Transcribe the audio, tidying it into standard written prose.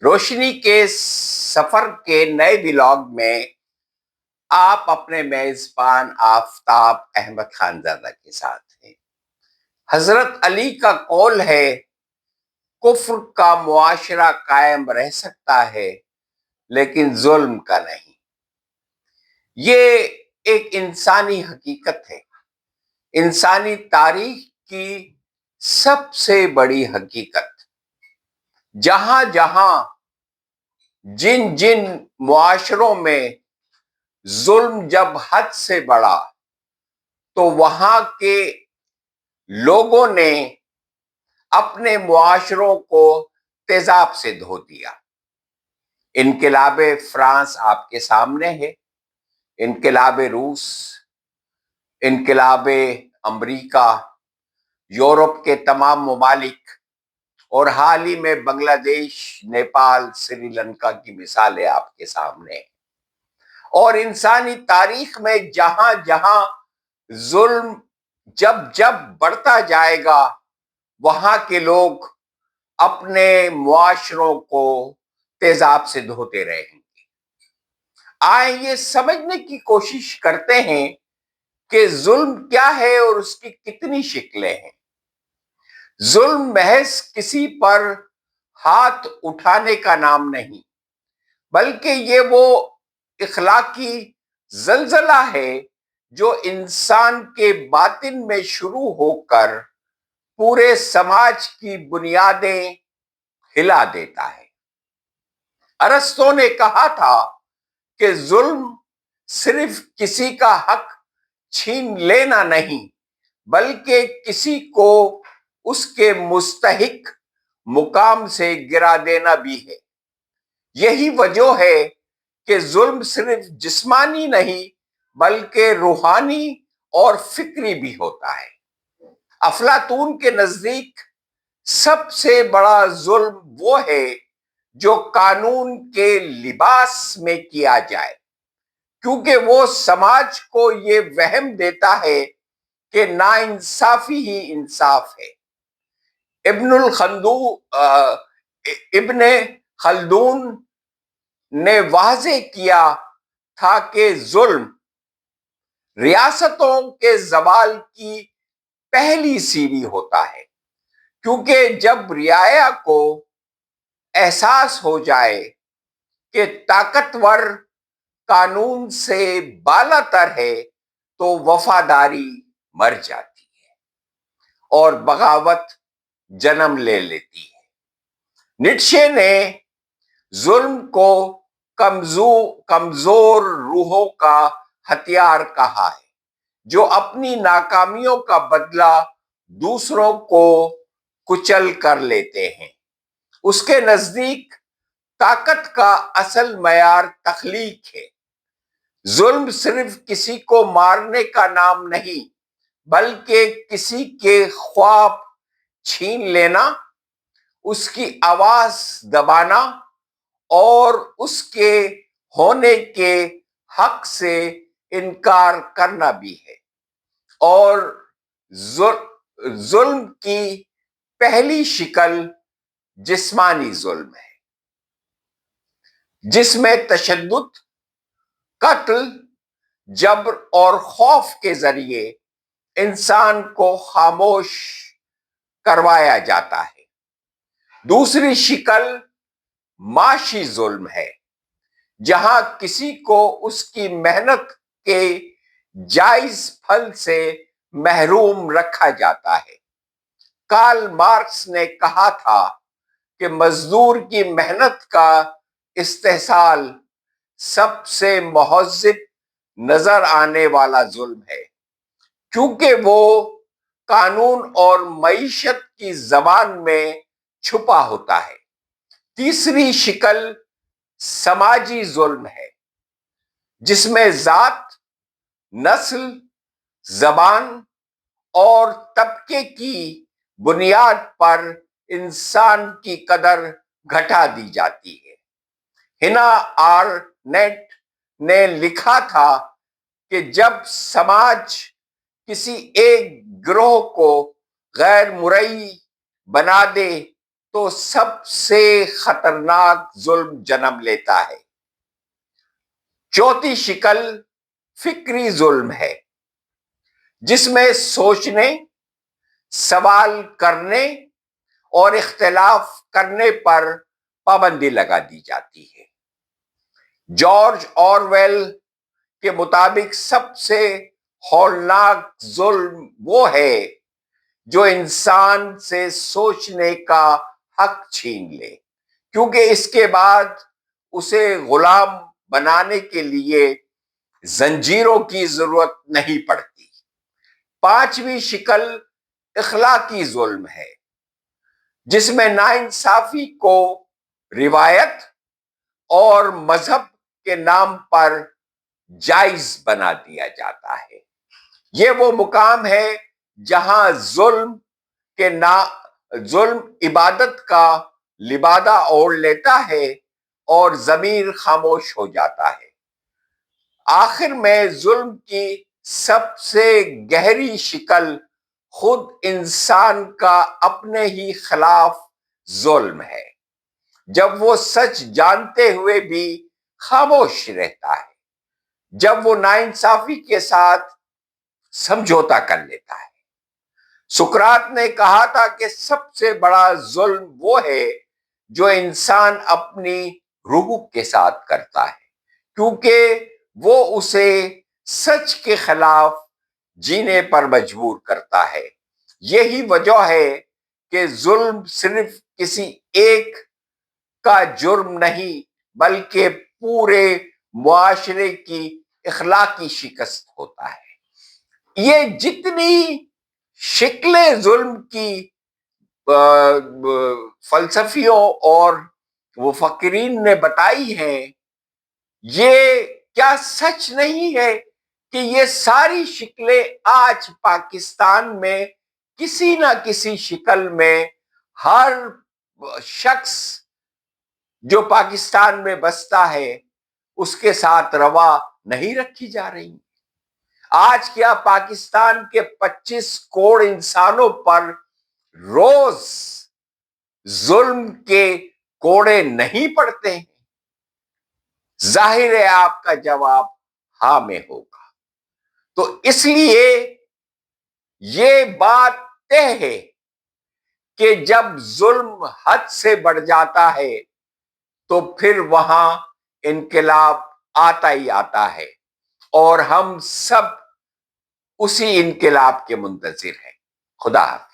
روشنی کے سفر کے نئے ولاگ میں آپ اپنے میزبان آفتاب احمد خان زادہ کے ساتھ ہیں۔ حضرت علی کا قول ہے، کفر کا معاشرہ قائم رہ سکتا ہے لیکن ظلم کا نہیں۔ یہ ایک انسانی حقیقت ہے، انسانی تاریخ کی سب سے بڑی حقیقت۔ جہاں جہاں جن جن معاشروں میں ظلم جب حد سے بڑھا تو وہاں کے لوگوں نے اپنے معاشروں کو تیزاب سے دھو دیا۔ انقلاب فرانس آپ کے سامنے ہے، انقلاب روس، انقلاب امریکہ، یورپ کے تمام ممالک، اور حال ہی میں بنگلہ دیش، نیپال، سری لنکا کی مثالیں آپ کے سامنے ہیں۔ اور انسانی تاریخ میں جہاں جہاں ظلم جب جب بڑھتا جائے گا وہاں کے لوگ اپنے معاشروں کو تیزاب سے دھوتے رہیں گے۔ آئیں یہ سمجھنے کی کوشش کرتے ہیں کہ ظلم کیا ہے اور اس کی کتنی شکلیں ہیں۔ ظلم محض کسی پر ہاتھ اٹھانے کا نام نہیں، بلکہ یہ وہ اخلاقی زلزلہ ہے جو انسان کے باطن میں شروع ہو کر پورے سماج کی بنیادیں ہلا دیتا ہے۔ ارسطو نے کہا تھا کہ ظلم صرف کسی کا حق چھین لینا نہیں، بلکہ کسی کو اس کے مستحق مقام سے گرا دینا بھی ہے۔ یہی وجہ ہے کہ ظلم صرف جسمانی نہیں بلکہ روحانی اور فکری بھی ہوتا ہے۔ افلاطون کے نزدیک سب سے بڑا ظلم وہ ہے جو قانون کے لباس میں کیا جائے، کیونکہ وہ سماج کو یہ وہم دیتا ہے کہ ناانصافی ہی انصاف ہے۔ ابن خلدون نے واضح کیا تھا کہ ظلم ریاستوں کے زوال کی پہلی سیڑھی ہوتا ہے، کیونکہ جب رعایا کو احساس ہو جائے کہ طاقتور قانون سے بالا تر ہے تو وفاداری مر جاتی ہے اور بغاوت جنم لے لیتی ہے۔ نیٹشے نے ظلم کو کمزور روحوں کا ہتھیار کہا ہے، جو اپنی ناکامیوں کا بدلہ دوسروں کو کچل کر لیتے ہیں۔ اس کے نزدیک طاقت کا اصل معیار تخلیق ہے۔ ظلم صرف کسی کو مارنے کا نام نہیں، بلکہ کسی کے خواب چھین لینا، اس کی آواز دبانا اور اس کے ہونے کے حق سے انکار کرنا بھی ہے۔ اور ظلم کی پہلی شکل جسمانی ظلم ہے، جس میں تشدد، قتل، جبر اور خوف کے ذریعے انسان کو خاموش کروایا جاتا ہے۔ دوسری شکل معاشی ظلم ہے، جہاں کسی کو اس کی محنت کے جائز پھل سے محروم رکھا جاتا ہے۔ کارل مارکس نے کہا تھا کہ مزدور کی محنت کا استحصال سب سے مہذب نظر آنے والا ظلم ہے، کیونکہ وہ قانون اور معیشت کی زبان میں چھپا ہوتا ہے۔ تیسری شکل سماجی ظلم ہے، جس میں ذات، نسل، زبان اور طبقے کی بنیاد پر انسان کی قدر گھٹا دی جاتی ہے۔ ہینا آرنٹ نے لکھا تھا کہ جب سماج کسی ایک گروہ کو غیر مرئی بنا دے تو سب سے خطرناک ظلم جنم لیتا ہے۔ چوتھی شکل فکری ظلم ہے، جس میں سوچنے، سوال کرنے اور اختلاف کرنے پر پابندی لگا دی جاتی ہے۔ جارج آرویل کے مطابق سب سے ہولناک ظلم وہ ہے جو انسان سے سوچنے کا حق چھین لے، کیونکہ اس کے بعد اسے غلام بنانے کے لیے زنجیروں کی ضرورت نہیں پڑتی۔ پانچویں شکل اخلاقی ظلم ہے، جس میں ناانصافی کو روایت اور مذہب کے نام پر جائز بنا دیا جاتا ہے۔ یہ وہ مقام ہے جہاں ظلم عبادت کا لبادہ اوڑھ لیتا ہے اور ضمیر خاموش ہو جاتا ہے۔ آخر میں ظلم کی سب سے گہری شکل خود انسان کا اپنے ہی خلاف ظلم ہے، جب وہ سچ جانتے ہوئے بھی خاموش رہتا ہے، جب وہ ناانصافی کے ساتھ سمجھوتا کر لیتا ہے۔ سقراط نے کہا تھا کہ سب سے بڑا ظلم وہ ہے جو انسان اپنی روح کے ساتھ کرتا ہے، کیونکہ وہ اسے سچ کے خلاف جینے پر مجبور کرتا ہے۔ یہی وجہ ہے کہ ظلم صرف کسی ایک کا جرم نہیں، بلکہ پورے معاشرے کی اخلاقی شکست ہوتا ہے۔ یہ جتنی شکلیں ظلم کی فلسفیوں اور مفکرین نے بتائی ہیں، یہ کیا سچ نہیں ہے کہ یہ ساری شکلیں آج پاکستان میں کسی نہ کسی شکل میں ہر شخص جو پاکستان میں بستا ہے اس کے ساتھ روا نہیں رکھی جا رہی؟ آج کیا پاکستان کے 25 کروڑ انسانوں پر روز ظلم کے کوڑے نہیں پڑتے ہیں؟ ظاہر ہے آپ کا جواب ہاں میں ہوگا۔ تو اس لیے یہ بات طے ہے کہ جب ظلم حد سے بڑھ جاتا ہے تو پھر وہاں انقلاب آتا ہی آتا ہے، اور ہم سب اسی انقلاب کے منتظر ہیں۔ خدا حافظ۔